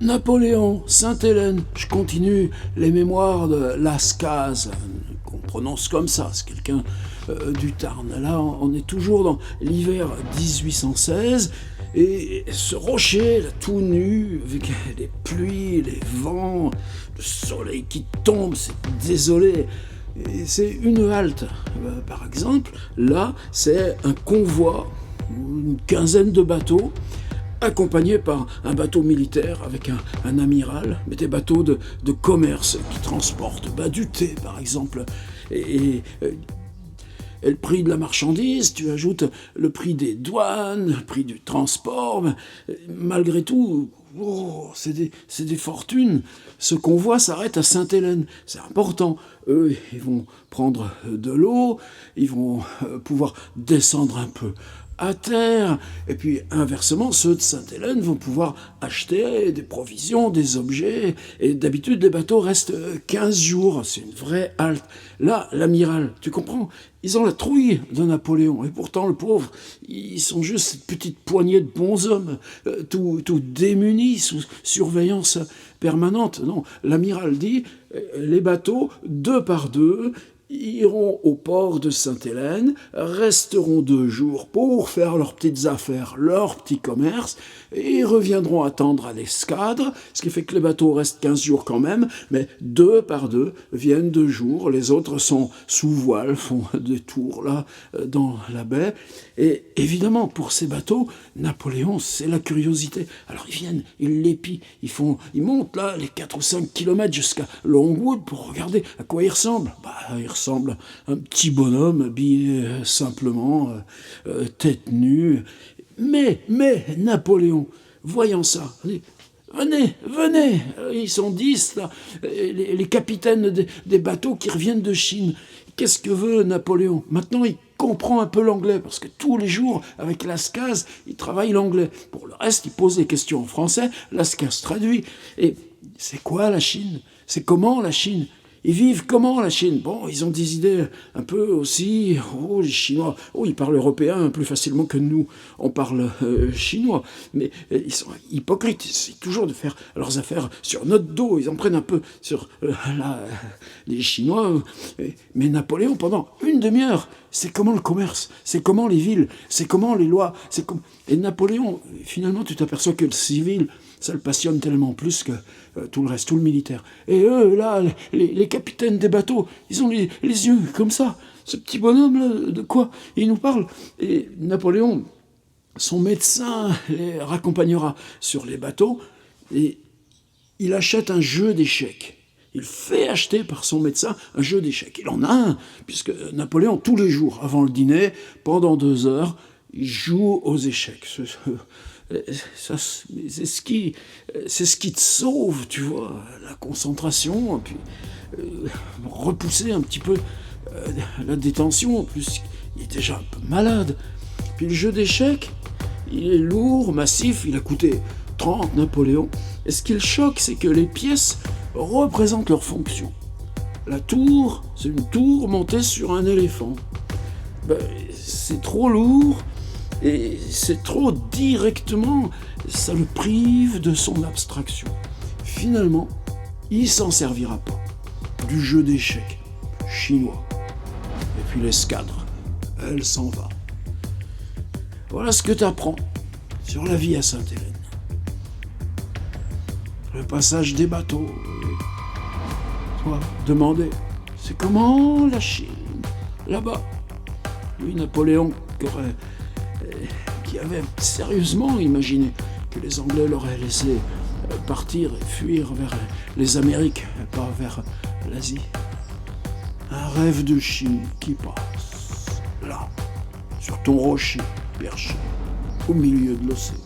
Napoléon, Sainte-Hélène, je continue les mémoires de Lascaz, qu'on prononce comme ça, c'est quelqu'un du Tarn. Là, on est toujours dans l'hiver 1816, et ce rocher, là, tout nu, avec les pluies, les vents, le soleil qui tombe, c'est désolé. Et c'est une halte, par exemple. Là, c'est un convoi, une quinzaine de bateaux, accompagné par un bateau militaire avec un amiral, mais des bateaux de commerce qui transportent du thé, par exemple. Et le prix de la marchandise, tu ajoutes le prix des douanes, le prix du transport. Malgré tout, c'est des fortunes. Ce convoi s'arrête à Sainte-Hélène. C'est important. Eux, ils vont prendre de l'eau, ils vont pouvoir descendre un peu à terre, et puis inversement, ceux de Sainte-Hélène vont pouvoir acheter des provisions, des objets, et d'habitude les bateaux restent 15 jours, c'est une vraie halte. Là, l'amiral, tu comprends, ils ont la trouille de Napoléon, et pourtant le pauvre, ils sont juste cette petite poignée de bonshommes, tout démunis, sous surveillance permanente. Non, l'amiral dit, les bateaux, 2 par 2, iront au port de Sainte-Hélène, resteront 2 jours pour faire leurs petites affaires, leurs petits commerces, et reviendront attendre à l'escadre, ce qui fait que les bateaux restent 15 jours quand même, mais 2 par 2 viennent 2 jours, les autres sont sous voile, font des tours là, dans la baie, et évidemment, pour ces bateaux, Napoléon, c'est la curiosité. Alors ils viennent, ils l'épient, ils montent là les 4 ou 5 kilomètres jusqu'à Longwood pour regarder à quoi il ressemble. Il ressemble à un petit bonhomme habillé simplement, tête nue. Mais Napoléon, voyant ça, venez, ils sont 10 là, les capitaines des bateaux qui reviennent de Chine. Qu'est-ce que veut Napoléon? Maintenant, il comprend un peu l'anglais, parce que tous les jours, avec Lascaz, il travaille l'anglais. Pour le reste, il pose des questions en français, Lascaz traduit. Et c'est quoi la Chine? C'est comment la Chine? Ils vivent comment, la Chine? Bon, ils ont des idées un peu aussi. Les Chinois, ils parlent européen plus facilement que nous. On parle chinois. Mais ils sont hypocrites. Ils essaient toujours de faire leurs affaires sur notre dos. Ils en prennent un peu sur les Chinois. Mais Napoléon, pendant une demi-heure, c'est comment le commerce, c'est comment les villes, c'est comment les lois. Et Napoléon, finalement, tu t'aperçois que le civil, ça le passionne tellement plus que tout le reste, tout le militaire. Et eux, là, les capitaines des bateaux, ils ont les yeux comme ça. Ce petit bonhomme-là, de quoi il nous parle? Et Napoléon, son médecin les raccompagnera sur les bateaux, et il achète un jeu d'échecs. Il fait acheter par son médecin un jeu d'échecs. Il en a un, puisque Napoléon, tous les jours, avant le dîner, pendant 2 heures, il joue aux échecs. C'est ce qui te sauve, tu vois, la concentration, et puis repousser un petit peu la détention. En plus, il est déjà un peu malade. Puis le jeu d'échecs, il est lourd, massif, il a coûté 30 Napoléons. Et ce qui le choque, c'est que les pièces représentent leur fonction. La tour, c'est une tour montée sur un éléphant. C'est trop lourd, et c'est trop directement, ça le prive de son abstraction. Finalement, il s'en servira pas du jeu d'échecs chinois. Et puis l'escadre, elle s'en va. Voilà ce que tu apprends sur la vie à Sainte-Hélène. Le passage des bateaux. Toi, demander, c'est comment la Chine, là-bas? Lui, Napoléon, qui avait sérieusement imaginé que les Anglais l'auraient laissé partir et fuir vers les Amériques, et pas vers l'Asie. Un rêve de Chine qui passe, là, sur ton rocher perché, au milieu de l'océan.